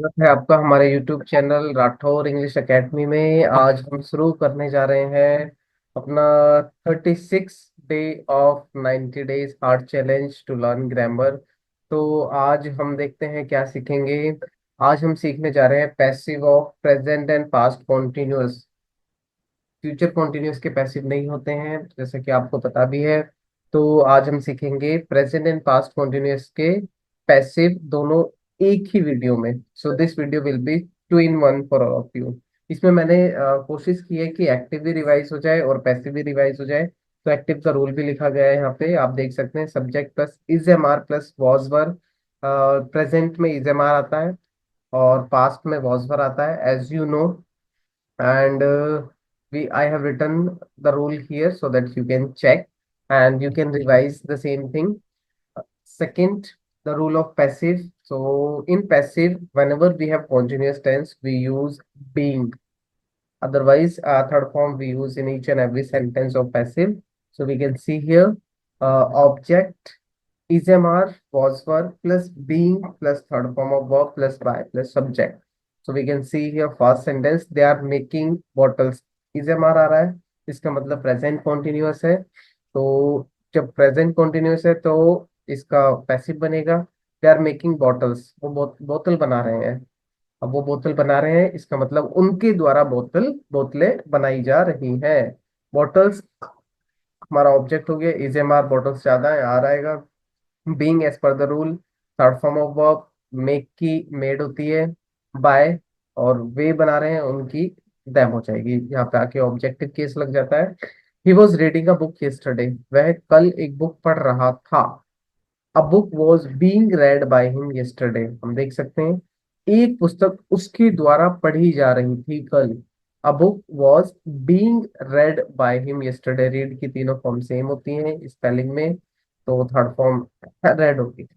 स्वागत है आपका हमारे YouTube channel Rathore English academy में। आज हम शुरू करने जा रहे हैं अपना 36 day of 90 days hard challenge to learn grammar. तो आज हम देखते हैं क्या सीखेंगे। आज हम सीखने जा रहे हैं passive of present and past continuous. Future continuous के पैसिव नहीं होते हैं, जैसा कि आपको पता भी है। तो आज हम सीखेंगे प्रेजेंट एंड पास्ट कॉन्टिन्यूअस के पैसिव दोनों एक ही वीडियो में। So this video will be 2 in 1 for all of you. इसमें मैंने कोशिश की है कि एक्टिव भी रिवाइज हो जाए और पैसिव भी रिवाइज हो जाए। तो एक्टिव का रूल भी लिखा गया है यहाँ पे, आप देख सकते हैं। Subject plus is am are plus was were. Present में इज एम आर आता है और पास्ट में वॉज वर आता है, as you know. And we I have written the rule here so that you can check and you can revise the same thing. Second, the rule of passive. So in passive, whenever we have continuous tense, we use being. Otherwise, third form we use in each and every sentence of passive. So we can see here, object is MR was verb plus being plus third form of verb plus by plus subject. So we can see here first sentence, they are making bottles. is MR आ रहा है, इसका मतलब present continuous है। तो जब present continuous है तो इसका पैसिव बनेगा। दे आर मेकिंग बॉटल्स, वो बोतल बना रहे हैं। अब वो बोतल बना रहे हैं, इसका मतलब उनके द्वारा बोतलें बनाई जा रही हैं। बॉटल्स हमारा ऑब्जेक्ट हो गया, इज एम आर बॉटल्स ज्यादा है, आ रहेगा। Being as per the rule, third form of verb. Make की मेड होती है, बाय और वे बना रहे हैं उनकी दैम हो जाएगी। यहाँ पे आके ऑब्जेक्टिव केस लग जाता है। He was reading a book yesterday, वह कल एक बुक पढ़ रहा था। A book was being read by him yesterday, हम देख सकते हैं एक पुस्तक उसके द्वारा पढ़ी जा रही थी कल। A book was being read by him yesterday, read की तीनों फॉर्म सेम होती हैं स्पेलिंग में, तो थर्ड फॉर्म रेड होगी।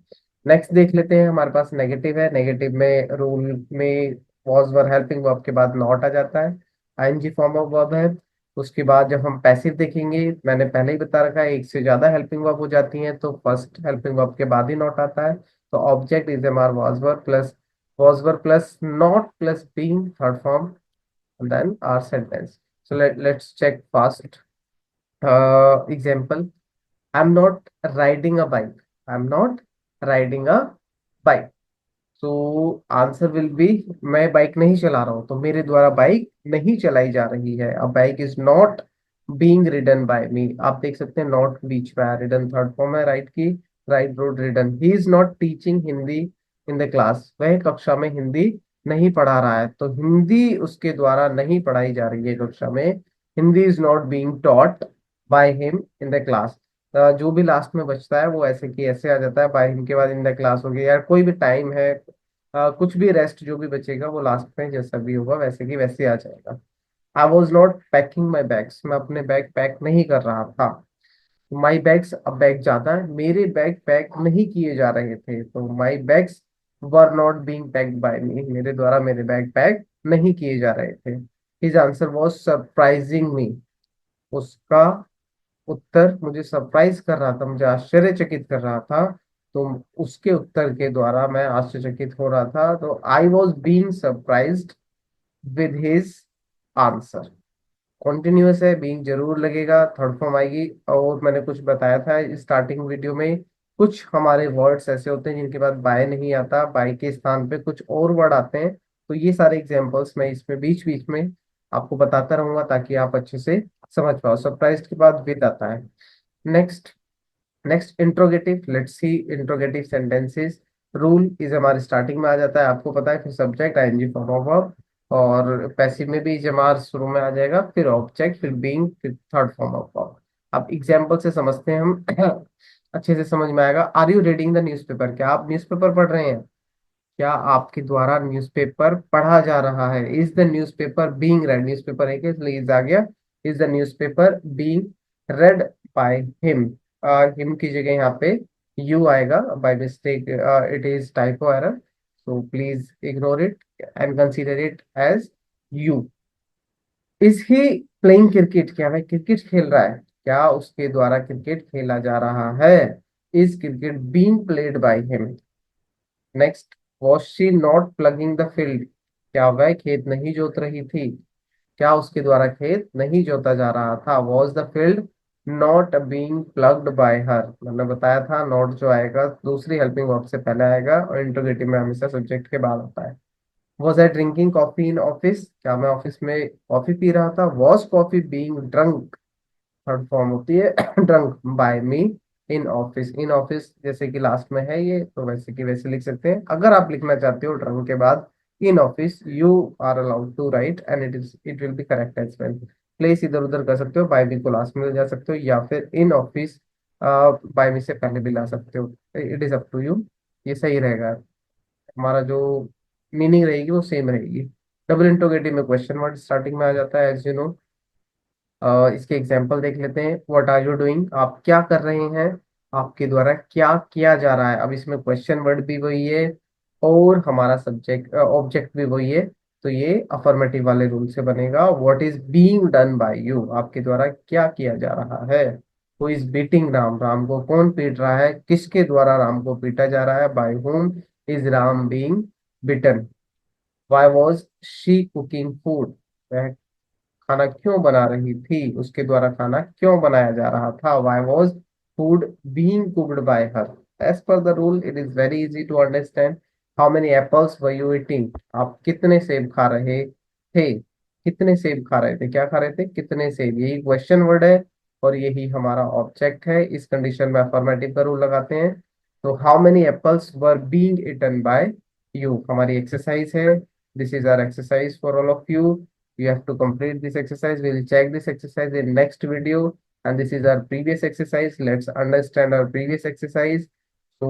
नेक्स्ट देख लेते हैं, हमारे पास नेगेटिव है। नेगेटिव में रूल में वॉज वर हेल्पिंग वर्ब के बाद नॉट आ जाता है, आईएनजी फॉर्म ऑफ वर्ब है। उसके बाद जब हम पैसिव देखेंगे, मैंने पहले ही बता रखा है एक से ज्यादा हेल्पिंग वर्ब हो जाती हैं तो फर्स्ट हेल्पिंग वर्ब के बाद ही नॉट आता है। तो object is am are was were plus not plus being third form, then our sentence. So let's check first example. I am not riding a bike, I am not riding a bike. So answer will be, मैं bike नहीं चला रहा हूं, तो मेरे द्वारा bike नहीं चलाई जा रही है। अब bike is not being ridden by me, आप देख सकते हैं नॉट बीच में रिडन थर्ड फॉर्म है राइट की, ride rode ridden. He is not teaching Hindi in the class, वह कक्षा में हिंदी नहीं पढ़ा रहा है, तो हिंदी उसके द्वारा नहीं पढ़ाई जा रही है कक्षा में। Hindi is not being taught by him in the class. जो भी लास्ट में बचता है वो ऐसे की ऐसे आ जाता है, बाय हिम के बाद इन द क्लास हो गया, यार कोई भी टाइम है, कुछ भी रेस्ट जो भी बचेगा वो लास्ट में जैसा भी होगा वैसे की वैसे आ जाएगा। I was not packing my bags, मैं अपने बैग पैक नहीं कर रहा था। माई बैग्स, अब बैग ज्यादा है, मेरे बैग पैक नहीं किए जा रहे थे, तो my bags were not being packed by me, मेरे द्वारा मेरे बैग पैक नहीं किए जा रहे थे। हिज आंसर वॉज सरप्राइजिंग मी, उसका उत्तर मुझे सरप्राइज कर रहा था, मुझे आश्चर्यचकित कर रहा था। तो उसके उत्तर के द्वारा मैं आश्चर्यचकित हो रहा था, तो I was being surprised with his answer. Continuous है, बीइंग जरूर लगेगा, थर्ड फॉर्म आएगी। और मैंने कुछ बताया था स्टार्टिंग वीडियो में, कुछ हमारे वर्ड्स ऐसे होते हैं जिनके बाद बाय नहीं आता, बाय के स्थान पे कुछ और वर्ड आते हैं। तो ये सारे एग्जांपल्स मैं इसमें बीच बीच में आपको बताता रहूंगा ताकि आप अच्छे से समझ पाओ। सरप्राइज के बाद विद आता है। Next, next interrogative, let's see interrogative sentences. Rule is हमारे स्टार्टिंग में आ जाता है, आपको पता है, फिर subject ING form of verb, और पैसिव में भी जमार शुरू में आ जाएगा, फिर ऑब्जेक्ट, फिर बीइंग, फिर थर्ड फॉर्म ऑफ वर्ब। अब एग्जांपल से समझते हैं हम अच्छे से समझ में आएगा। Are you reading the newspaper, क्या आप न्यूज़पेपर पढ़ रहे हैं? क्या आपके द्वारा न्यूज़पेपर पढ़ा जा रहा है? Is the newspaper being read, newspaper है कि इसलिए इज आ गया। Is the newspaper being read by him, him की जगह यहाँ पे यू आएगा by mistake, it is typo error, so please ignore it and consider it as you. Is he playing cricket, क्या वह क्रिकेट खेल रहा है? क्या उसके द्वारा क्रिकेट खेला जा रहा है? Is cricket being played by him. Next, was she not plugging the field, क्या वह खेत नहीं जोत रही थी, क्या उसके द्वारा खेत नहीं जोता जा रहा था। Was the field not being ploughed by her, मैंने बताया था नॉट जो आएगा दूसरी हेल्पिंग वर्ब से पहले आएगा और इंट्रोगेटिव में हमेशा सब्जेक्ट के बाद आता है। Was I drinking coffee in office, क्या मैं ऑफिस में कॉफी पी रहा था। Was coffee being drunk, third form होती है drunk by me in office. In office जैसे कि लास्ट में है ये, तो वैसे की वैसे लिख सकते हैं। अगर आप लिखना चाहते हो ड्रंक के बाद in office, you are allowed to write and it will be correct as well. Place इधर उधर कर सकते हो, बाय मी को लास्ट में ले जा सकते हो, या फिर इन ऑफिस बाय मी से पहले भी ला सकते हो। It is up to you, ये सही रहेगा। हमारा जो मीनिंग रहेगी वो सेम रहेगी। डबल इंटरोगेटिव में क्वेश्चन वर्ड स्टार्टिंग में आ जाता है एज यू नो। इसके एग्जाम्पल देख लेते हैं। व्हाट आर यू डूइंग, आप क्या कर रहे हैं, आपके द्वारा क्या किया जा रहा है। अब इसमें क्वेश्चन वर्ड भी वही है और हमारा सब्जेक्ट ऑब्जेक्ट भी वही है, तो ये अफर्मेटिव वाले रूल से बनेगा। What is being done by you, आपके द्वारा क्या किया जा रहा है। Who is beating Ram, Ram को कौन पीट रहा है, किसके द्वारा राम को पीटा जा रहा है। By whom is Ram being beaten. Why was she cooking food, खाना क्यों बना रही थी, उसके द्वारा खाना क्यों बनाया जा रहा था। Why was food being cooked by her. As per the rule it is very easy to understand. How many apples were you eating, आप कितने सेब खा रहे थे, कितने सेब खा रहे थे, क्या खा रहे थे, कितने सेब, यही क्वेश्चन वर्ड है और यही हमारा ऑब्जेक्ट है। इस कंडीशन में अफर्मेटिव का रूल लगाते हैं। तो how many apples were being eaten by you हमारी एक्सरसाइज है। This is our exercise for all of you. You have to complete this exercise. We will check this exercise in next video. And this is our previous exercise. Let's understand our previous exercise. So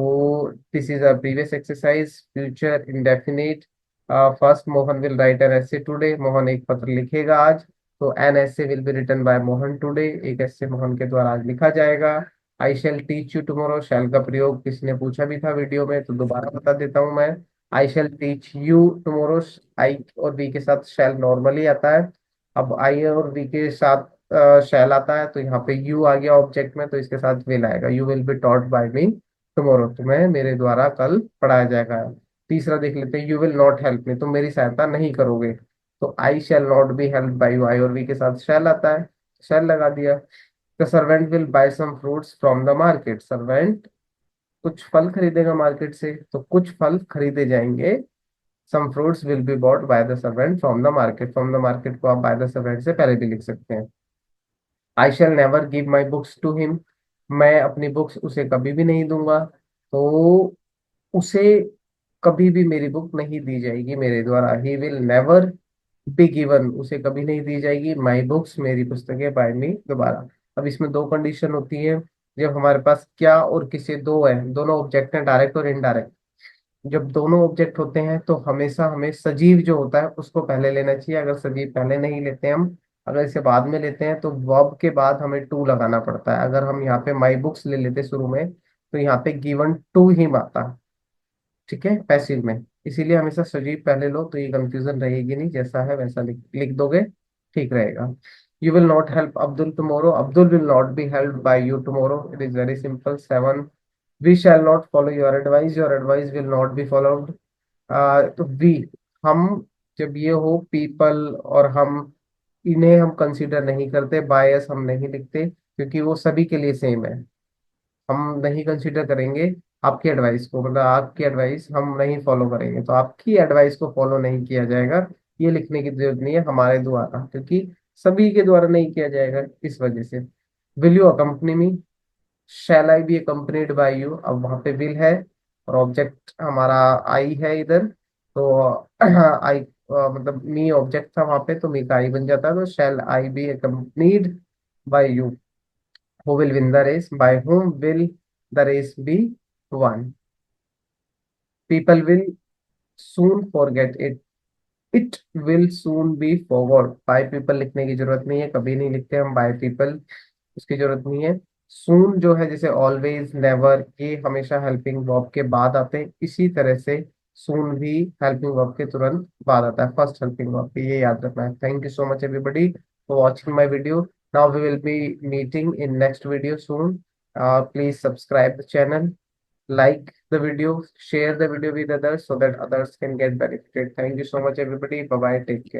this is our previous exercise. Future indefinite. First, Mohan will write an essay today. Mohan एक पत्र लिखेगा आज. तो an essay will be written by Mohan today. एक essay Mohan के द्वारा आज लिखा जाएगा. I shall teach you tomorrow. shall का प्रयोग किसी ने पूछा भी था वीडियो में, तो दोबारा बता देता हूँ मैं. I shall teach you tomorrow. I और वी के साथ शैल नॉर्मली आता है. अब आई और वी के साथ शैल आता है, तो यहाँ पे यू आ गया ऑब्जेक्ट में, तो इसके साथ विल आएगा. You will be taught by me tomorrow, तुम्हें मेरे द्वारा कल पढ़ाया जाएगा. तीसरा देख लेते हैं. You will not help me, तुम मेरी सहायता नहीं करोगे. तो I shall not be help by you. I और वी के साथ शैल आता है, शैल लगा दिया. The servant will buy some fruits from the market. Servant कुछ फल खरीदेगा मार्केट से, तो कुछ फल खरीदे जाएंगे. Some fruits will be bought by the servant from the market. From the market को आप बाय द सर्वेंट से पहले भी लिख सकते हैं. I shall never give my books to him, मैं अपनी बुक्स उसे कभी भी नहीं दूंगा. तो उसे कभी भी मेरी बुक नहीं दी जाएगी मेरे द्वारा. He will never be given, उसे कभी नहीं दी जाएगी माई बुक्स, मेरी पुस्तकें, बाय मी दोबारा. अब इसमें दो कंडीशन होती है. जब हमारे पास क्या और किसे दो है, दोनों ऑब्जेक्ट हैं, डायरेक्ट और इनडायरेक्ट. जब दोनों ऑब्जेक्ट होते हैं तो हमेशा हमें सजीव जो होता है उसको पहले लेना चाहिए. अगर सजीव पहले नहीं लेते हम, अगर इसे बाद में लेते हैं, तो वर्ब के बाद हमें टू लगाना पड़ता है. अगर हम यहाँ पे माई बुक्स ले लेते शुरू में, तो यहाँ पे गिवन टू ही आता. ठीक है, पैसिव में. इसीलिए हमेशा सजीव पहले लो, तो ये कंफ्यूजन रहेगी नहीं. जैसा है वैसा लिख लिख दोगे, ठीक रहेगा. You will not help Abdul tomorrow. Abdul will not be help by you tomorrow. It is very simple. 7, we shall not follow your advice. Your advice will not be followed. तो वी, हम, जब ये हो पीपल और हम, इन्हें हम कंसीडर नहीं करते. बायस हम नहीं लिखते, क्योंकि वो सभी के लिए सेम है. हम नहीं कंसीडर करेंगे आपकी एडवाइस को, मतलब आपकी एडवाइस हम नहीं फॉलो करेंगे, तो आपकी एडवाइस को फॉलो नहीं किया जाएगा. ये लिखने की जरूरत नहीं है हमारे द्वारा, क्योंकि सभी के द्वारा नहीं किया जाएगा, इस वजह से. Will you accompany me, shall I be accompanied by you. अब वहां पे विल है और ऑब्जेक्ट हमारा आई है इधर, तो आई मतलब मी ऑब्जेक्ट था वहां पे, तो मी का आई बन जाता है. तो shall I be accompanied by you. Who will win the race? By whom will the race be won? People will soon forget it. It will soon be forgot. By people लिखने की जरूरत नहीं है, कभी नहीं लिखते हम by people, उसकी जरूरत नहीं है. Soon जो है, जैसे always, never, ये हमेशा helping verb के बाद आते हैं. इसी तरह से soon भी helping verb के तुरंत बाद आता है, first helping verb के. ये याद रखना है. Thank you so much everybody for watching my video. Now we will be meeting in next video soon. Please subscribe the channel. like the video, share the video with others so that others can get benefited. Thank you so much, everybody. Bye bye. Take care.